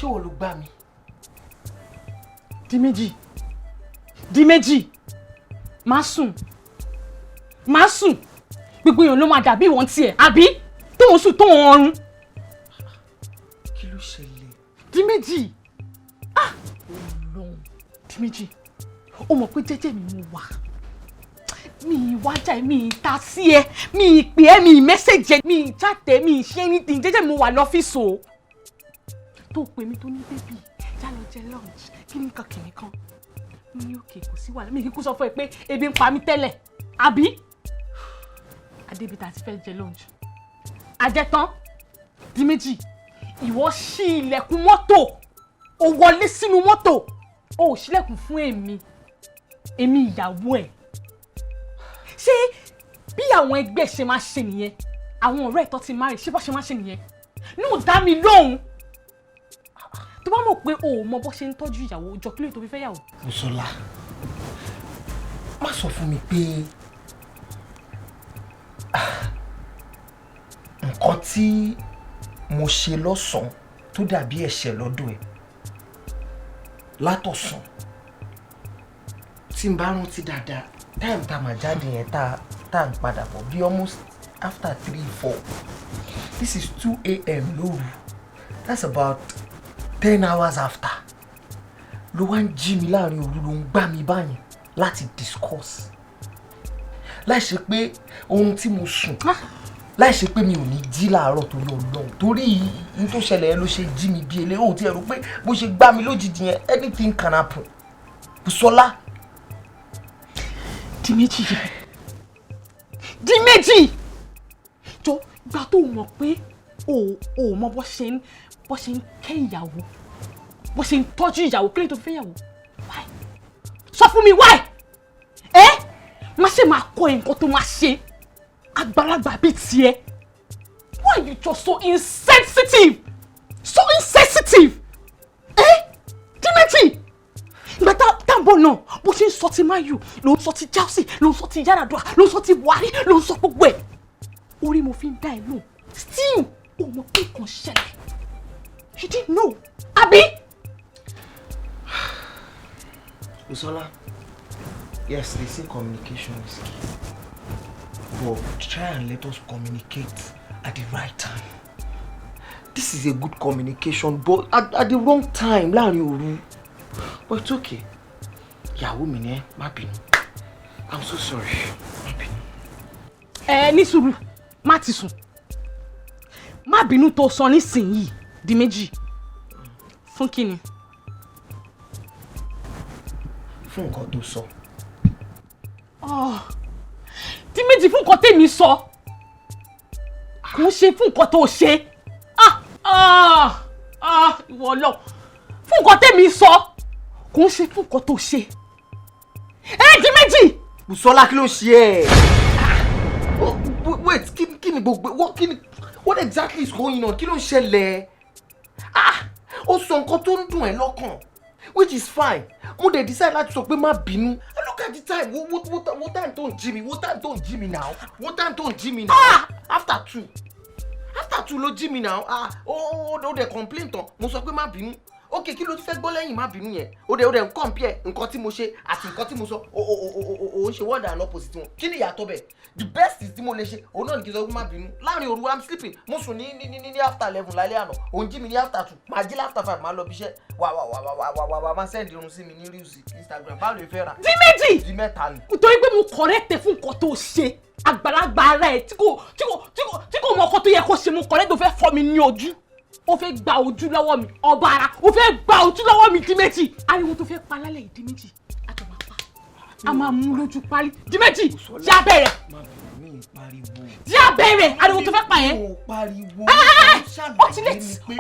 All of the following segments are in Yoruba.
wọ́n ló gbá mi? Di méjì. Má sùn. Gbogbo èèyàn ló máa dàbí ìwọ̀n tiẹ̀, àbí? Tóun sùn tóun ọrùn. Kí ló ṣẹlẹ̀? Di méjì. Ọlọ́run. Di méjì. Ó mọ̀ pé jẹ́jẹ́ mi mo wà. Mi wájà mi ta sí ẹ, mi pè ẹ́, mi message ẹ, mi chat, mi ṣe anything, jẹ́jẹ́ mo wà lọ́fíìsì o. Tó pè mí tó ní baby, já lọ jẹ lunch, kíni kan. Mo ní okay, kò sí wàhálà, mi kí kú sọ fún ẹ pé ebi ń pa mí tẹ́lẹ̀, àbí? Adébítà ti fẹ́ jẹ lunch. Àjẹtán, Di méjì, ìwọ ṣí ilẹ̀kùn mọ́tò, ó wọlé sínú mọ́tò, ó ṣílẹ̀kùn fún èmi ìyàwó ẹ̀. Ṣé bí àwọn ẹgbẹ́ ṣe máa ṣe nìyẹn? Àwọn ọ̀rẹ́ ẹ̀ tó ti marry ṣé bó ṣe máa ṣe nìyẹn? No, dá mi lóhùn. Tó bá mọ̀ pé o ò mọ bó ṣe ń tọ́jú ìyàwó, jọ kí ló tó fi fẹ́ yàwó? Abisola, má sọ fún mi pé nǹkan tí mo ṣe lọ́sàn-án tó dàbí ẹ̀ṣẹ̀ lọ́dọ̀ ẹ̀ látọ̀sán tí n bá rántí dáadáa time tá máa jáde yẹn tá ń padà bọ̀ bí almost after 3-4 this is 2 a.m. lóru, that's about 10 hours after ló wá ń jí mi láàrin òru ló ń gbá mi báyìí láti discuss láì ṣe pé ohun tí mo sùn láì ṣe pé mi ò ní jí láàárọ̀ torí Ọlọ́run torí n tó ṣẹlẹ̀ ló ṣe jí mi bí eléyìí ó ti ẹ̀rù pé bó ṣe gbá mi lójijì yẹn anything can happen. Abisola. Di méjì jọ gbà tó mọ̀ pé o mọ bó ṣe ń kẹ́ ìyàwó, bó ṣe ń tọ́jú ìyàwó, kí ló tó fẹ́ yàwó? Why? Sọ fún mi why? Má ṣe máa kọ́ nǹkan tó máa ṣe àgbàlagbà bíi tiẹ̀. Why are you just so insensitive? Di méjì ìgbà táàbọ̀ náà bó ṣe ń sọ ti Mayu ló ń sọ ti Chelsea ló ń sọ ti Yaradua ló ń sọ ti Buhari ló ń sọ gbogbo ẹ̀. Orí mo fi ń dá ẹ lóhùn still o mọ̀ pé kàn ṣẹlẹ̀. You didn't know, àbí? Abisola, yes, they say communication is key, but try and let us communicate at the right time. This is a good communication, but at the wrong time, láàrin òru. But it's okay. Ìyàwó mi ni ẹ́, má bínú. I'm so sorry. Má bínú. Ní sùúrù, má ti sùn. Má bínú tó sọ nísìnyí, Di méjì. Fún kíni? Fún nǹkan tó sọ. Di méjì fún nǹkan tèmi sọ. Kò ń ṣe fún nǹkan tó ṣe. Ìwọ lọ. Fún nǹkan tèmi sọ. Kò ń ṣe fún nǹkan tó ṣe. Di méjì. Abisola, kí ló ṣe ẹ́? Wait, kí ni gbogbo what exactly is going on? Kí ló ń ṣẹlẹ̀? Ó sọ nǹkan tó ń dùn ẹ́ lọ́kàn, which is fine. Mo dẹ̀ decide láti sọ pé má bínú. Look at the time. What time tó ń jí mi? What time tó ń jí mi now? What time tó ń jí mi now? After 2 ló jí mi now. Ó dẹ̀ complain tán. Mo sọ pé má bínú. Okay, kí ló ti fẹ́ gbọ́ lẹ́yìn má bínú yẹn? Ó dẹ̀ ń compare nǹkan tí mo ṣe àti nǹkan tí mo sọ. Ó ń ṣe word and opposite wọn. Kí ni ìyàtọ̀ bẹ̀? The best is tí mo lè ṣe. Òun náà ní kí n sọ pé má bínú. Láàrin òru I'm sleeping. Mo sùn ní after 11 lálẹ́ àná. Òun jí mi ní after 2. Màá jí after 5. Màá lọ bí iṣẹ́. Wà máa send irun sí mi ní reels Instagram. Báwo lè fẹ́ ra? Di méjì. Di mẹ́ta ni. Nítorí pé mo correct fún nǹkan tó ṣe. Àgbàlagbà ara ẹ̀ tí kò mọ nǹkan tó yẹ kó ṣe, mo correct tó fẹ́ fọ́ mi ní ojú. Ó fẹ́ gba ojú lọ́wọ́ mi, ọba ara, ó fẹ́ gba ojú lọ́wọ́ mi, Di méjì. Ariwo tó fẹ́ pa lálẹ́ yìí, Di méjì. A máa pa. A máa mú lójú parí. Di méjì. Jẹ́ abẹ́rẹ́. Jẹ́ abẹ́rẹ́. Ariwo tó fẹ́ pa yẹn. Ó ti late. Di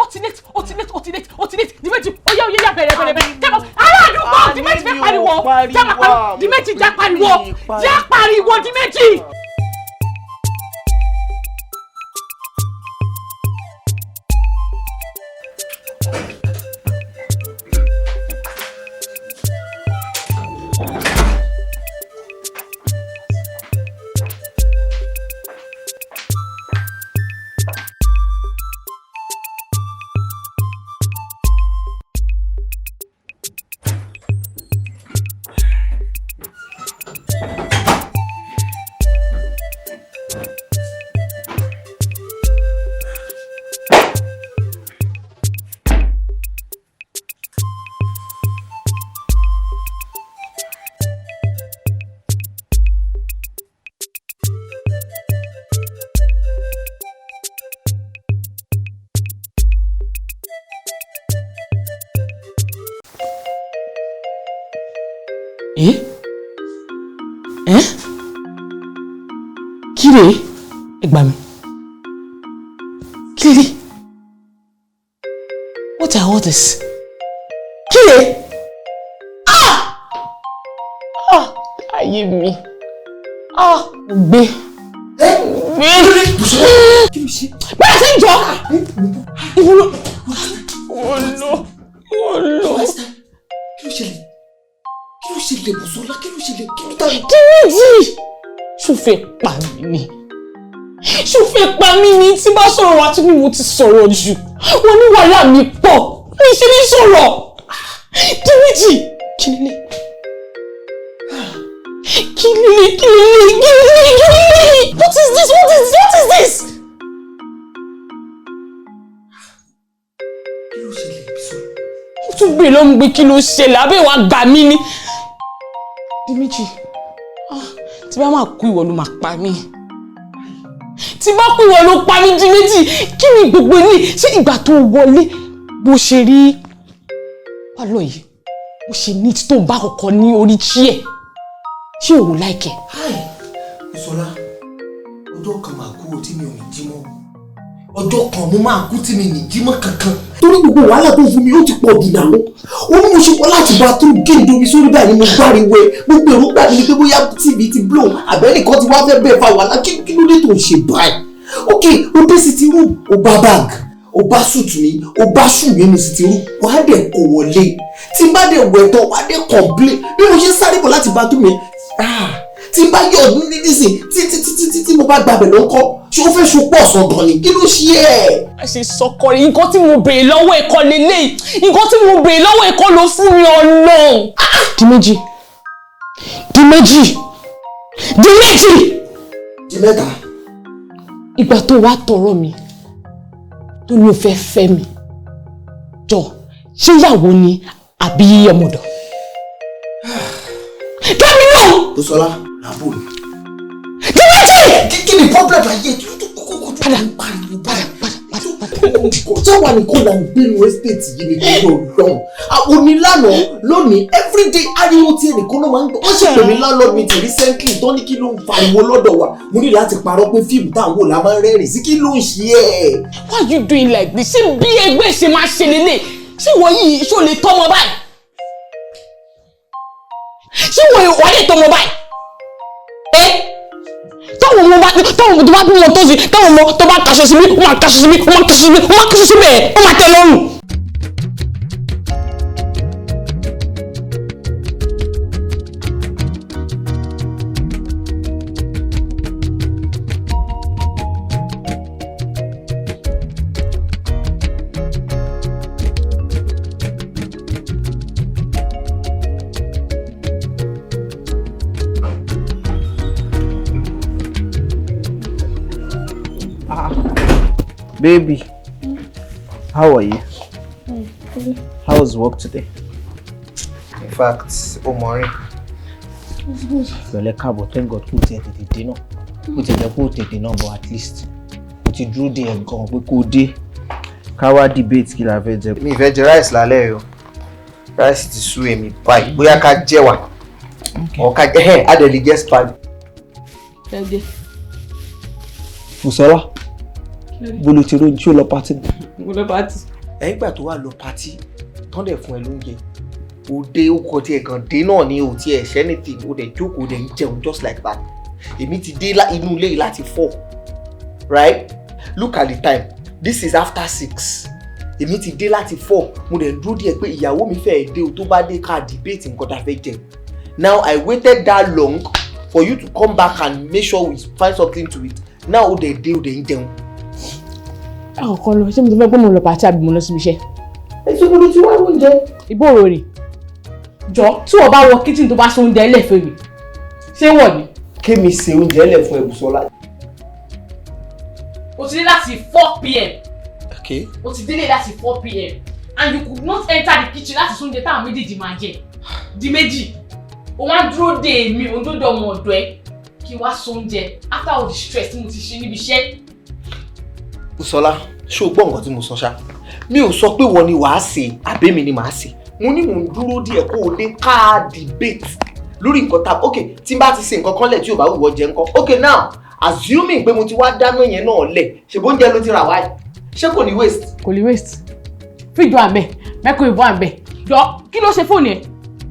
méjì. Ó yá bẹ̀rẹ̀. Jẹ́kọ̀. Ará àdúgbò Di méjì fẹ́ pariwo. Di méjì já pariwo. Di méjì. Kí rèé? Ẹ gbà mí. Kí rèé? What are all this? Kí rèé? Ayé mi. Gbé. Kí ló ṣe? Bẹ́ẹ̀ sí jọ. Ìwúlò. Kí ló ṣẹlẹ̀? Kí ló ṣẹlẹ̀ Bùsọ́lá? Kí ló ṣẹlẹ̀? Kí ló tà ní? Kí méjì? Ṣó fẹ́ pa mí ni? Ṣó fẹ́ pa mí ni? Tí bá sọ̀rọ̀ wá tí mo ti sọ̀rọ̀ jù. Wọ́n ní wàhálà mi pọ̀. Mi ṣe ní sọ̀rọ̀. Kí méjì? Kí lélẹ̀? Kí lélẹ̀? What is this? What is this? Kí ló ṣẹlẹ̀ Bùsọ́lá? Ó tún gbé lọ́mú gbé kí ló ṣẹlẹ̀ abẹ́ wa gbà mí ni. Di méjì. Tí bá máa kú ìwọ ló máa pa mí. Tí bá kú ìwọ ló pa mí di méjì. Kí ni gbogbo ilé? Ṣé ìgbà tó wọlé bó ṣe rí wà lọ yìí? Bó ṣe ní tó ń bá kọ̀kọ́ ní orí chair. Ṣé o like it? Bùsọ́lá, ọjọ́ kan máa kú tí mi ò ní jí mọ́. Ọjọ́ kan mo máa kú tí mi ní jí mọ́ kankan. Torí gbogbo wàhálà tó fún mi ó ti pọ̀ jù náà. Ó ní mo ṣe pọ̀ láti bá tó gé ìdomi sórí báyìí mo gbáriwo ẹ̀. Gbogbo èrò gbà mí ni pé bóyá TV ti blow àbẹ́nìkan ti wá fẹ́ bẹ́ẹ̀ fa wàhálà kí ló dé tó ń ṣe báyìí. Ok, o dé sitting room, o bá bag, o bá suit mi, o bá shoe mi ní sitting room, wàá dẹ̀ kó wọlé. Tí n bá dẹ̀ wẹ̀ tán, wàá dẹ̀ complain. Bí mo ṣe sáré bọ̀ láti bá tó mi, tí n bá yọ̀ nídìsí tí mo bá gbàbẹ̀ ló ń kọ́ ṣé ó fẹ́ ṣopọ̀ sọ̀dọ̀ ni kí ló ṣe ẹ́. A ṣe sọkọ rẹ nǹkan tí mo béèrè lọ́wọ́ ẹ̀kọ́ lélẹ́yìí nǹkan tí mo béèrè lọ́wọ́ ẹ̀kọ́ ló fún mi Ọlọ́run. Di méjì. Di mẹ́ta. Ìgbà tó wá tọrọ mi tó ní o fẹ́ fẹ́ mi jọ ṣé ìyàwó ni àbí ọmọdọ̀. Dábì náà. Bùsọ́lá àbò mi. Di méjì. Kí ni problem ayé tó kókó tó padà sáwà ní kó là ń gbénu estate yìí ní kó lọ́hùn. Onílànà lónìí everyday ariwo tí ẹnìkan náà máa ń gbọ́. Wọ́n ṣe pè mí landlord meeting recently tó ní kí ló ń pariwo lọ́dọ̀ wa. Mo ní láti parọ́ pé fíìmù tá à ń wò la máa ń rẹ́rìn sí kí ló ń ṣe ẹ́. Why you doing like this? Ṣé bí ẹgbẹ́ ṣe máa ṣe lélẹ̀? Ṣé ìwọ yìí ṣó lè tọ́mọ báyìí? Ṣé ìwọ wà lè tọ́mọ báyìí? Táwọn ọmọ tó bá bí wọn tó sí táwọn ọmọ tó bá kaṣọ sí mi ó máa kaṣọ sí mi ó máa kaṣọ sí mi ó máa kaṣọ sí bẹ́ẹ̀ ó máa tẹ́ lọ́rùn. Baby, how are you? How was work today? In fact, Omori. Pẹ̀lẹ́ káàbọ̀, thank God kò tiẹ̀ tètè dé náà. Kò tiẹ̀ jẹ́ kó tètè náà but at least kò ti dúró dé ẹ̀ gan pé kò dé. Ká wá debate kí la fẹ́ jẹ. Mi fẹ́ jẹ rice lálẹ́ o. Rice ti sú èmi báyìí. Bóyá ká jẹ wà. Or ká jẹ adẹ̀lì jẹ́ spag. Bùsọ́lá. Bolo ti ro tí ó lọ party. Mo lọ party. Ìgbà tó wà lọ party tán dẹ̀ fún ẹ lóúnjẹ ó dé ó kọ tí ẹ kàn dé náà ni ò tí ẹ ṣẹ́ anything ó dẹ̀ jókòó dẹ̀ ń jẹun just like that. Èmi ti dé inú ilé yìí láti 4 right? Look at the time, this is after 6. Èmi ti dé láti 4 mo dẹ̀ ń dúró díẹ̀ pé ìyàwó mi fẹ́ dé o tó bá dé ká debate nǹkan tá a fẹ́ jẹ. Now I waited that long for you to come back and make sure we find something to eat. Now ó dẹ̀ dé ó dẹ̀ ń jẹun. Àkọ́kọ́ lọ ṣé mo ti fẹ́ pé mo lọ pàtí àbí mo lọ síbi iṣẹ́. Èso gbogbo tí wọ́n ń jẹ. Ìbòrò rè jọ tí wọ́n bá wọ kitchen tó bá ṣe oúnjẹ ilé ìfẹ́ mi ṣé wọ̀ ni. Kémi ṣe oúnjẹ ẹlẹ̀ fún Ẹ̀bùsọ́lá. O ti dé láti 4 p.m. Okay. O ti délé láti 4 p.m. and you could not enter the kitchen láti ṣe oúnjẹ táwọn méjèèjì máa jẹ. Di méjì o wá dúró dè mí o dúró dè ọmọ ọ̀dọ̀ ẹ kí wá ṣe oúnjẹ after all the stress tí mo ti ṣe níbi iṣẹ́. Bùsọ́lá, ṣé o gbọ́ nǹkan tí mo sọ ṣá? Mi ò sọ pé wọ́n ni wàá ṣe àbẹ́mi ni màá ṣe. Mo ní mò ń dúró díẹ̀ kó o dé ká debate lórí nǹkan tá okay tí n bá ti ṣe nǹkan kan lẹ̀ tí ò bá wù ọ́ jẹ nǹkan okay now assuming pé mo ti wá dáná yẹn náà lẹ̀ ṣe bó ń jẹ́ ló ti rà wáyé ṣé kò ní waste. kò lè waste fíjọ àbẹ microwave àbẹ jọ kí ló ṣe fóònù ẹ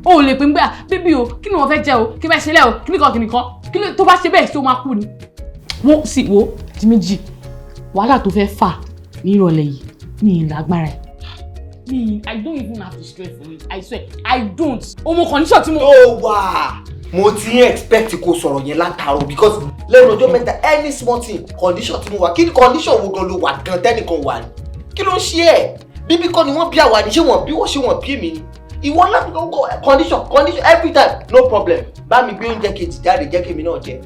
o ò lè pè ń gbé bíbí o kí ni wọ́n fẹ́ jẹ o kí bẹ́ẹ̀ ṣe lẹ́ o kí nìkan kí ló tó bá ṣe bẹ́ẹ̀ ṣé o máa kú ni. wọ́n sì wo di méjì wàhálà tó fẹ́ fà ní ìrọ̀lẹ́ yìí ní ìlágbára ẹ̀. I don't even have to stress for it. I swear, I don't. Omo condition tí mo. Ó wà. Mo ti expect kó sọ̀rọ̀ yẹn látàrọ because lẹ́nu ọjọ́ mẹ́ta any small thing condition tí mo wà kí ni condition wo gan ló wà gan tẹ́nìkan wà ní. Kí ló ń ṣe ẹ́? Bíbí kọ́ ni wọ́n bí àwa ni ṣé wọ́n bí wọ́n ṣé wọ́n bí èmi ni. Ìwọ láti kọ́ condition every time no problem. Bá mi gbé oúnjẹ kejì jáde jẹ́ kí èmi náà jẹ.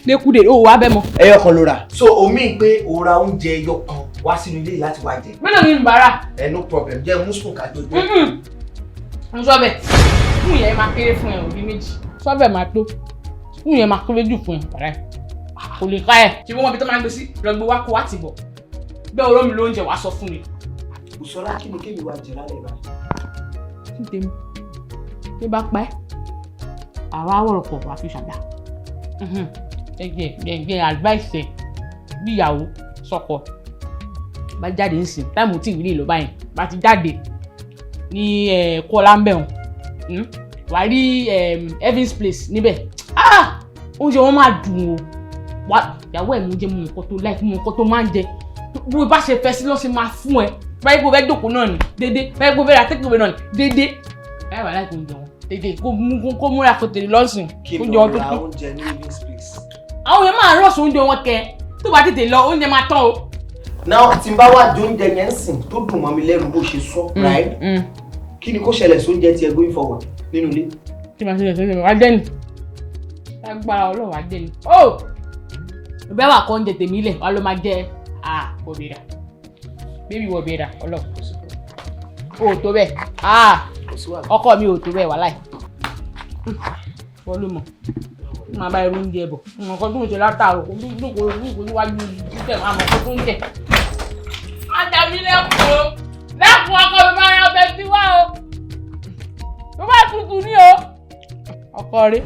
Lekude o wá bẹ́ mọ́. Ẹyọ kan ló rà. So omi pé o ra oúnjẹ ẹyọ kan wá sínú ilé láti wá jẹ. Mélòó ni bàrà? No problem jẹ́ mú spoon ká tó gbé. Mo sọ bẹ́ẹ̀ fún yẹn máa kéré fún ẹ òbí méjì. Sọ bẹ́ẹ̀ máa tó fún yẹn máa kéré jù fún ẹ bàrà ẹ̀. Kò lè ká ẹ̀. Ṣé wọ́n bí tó máa ń gbé sí lọ gbé wá kó wá ti bọ̀. Bẹ́ẹ̀ oró mi lóúnjẹ wá sọ fún mi. Bùsọ́lá kí ni kémi wá jẹ lálẹ́ báyìí? Tèmi tí bá pẹ́ àwa àwọ̀rọ̀ pọ̀ wá fi ṣàdá. Ẹgbẹ́ advice ẹ̀ bí ìyàwó sọkọ bá jáde ń sìn táìmù tí ìwé lè lọ báyìí bá ti jáde ní Kọ́lá ń bẹ̀rùn wàá rí Evans place níbẹ̀ oúnjẹ wọn máa dùn o ìyàwó ẹ̀ mú jẹ mú nǹkan tó láìpẹ́ mú nǹkan tó máa ń jẹ bó bá ṣe fẹ́ sí lọ́sẹ̀ máa fún ẹ báyìí kò fẹ́ dòkó náà ni dédé báyìí kò fẹ́ ra tẹ́kọ̀ọ́ náà ni dédé báyìí wà láìpẹ́ oúnjẹ wọn dédé kó múra kó tèlé lọ́sìn oúnjẹ wọn tó kú. oúnjẹ ní Evans place. àwọn yẹn máa rọ̀ṣọ̀ oúnjẹ wọn kẹ tó bá tètè lọ oúnjẹ máa tán o. Now tí n bá wá jẹ oúnjẹ yẹn ń sìn tó dùn mọ́ mi lẹ́nu bó ṣe sọ right kí ni kó ṣẹlẹ̀ sóúnjẹ tí ẹ going forward nínú ilé. tí màá ṣẹlẹ̀ sóúnjẹ wá dẹ́nu lágbára Ọlọ́run wá dẹ́nu ó ìbẹ́ wà kọ́ oúnjẹ tèmi lẹ̀ wá ló máa jẹ́ wọ̀bẹ̀rà bébí wọ̀bẹ̀rà Ọlọ́run ó tó bẹ́ẹ̀ ọkọ mi ò tó bẹ́ẹ̀ wàláì wọ́n ló mọ̀ máa bá irú oúnjẹ bọ̀ nǹkan tó ń ṣe látàrọ̀ kó níwájú títẹ̀ máa mọ̀ kó tó ń jẹ. Àdàbí lẹ́kùn ọkọ mi máa ra ọbẹ̀ sí wá o tó bá tutù ní o ọkọ rẹ̀.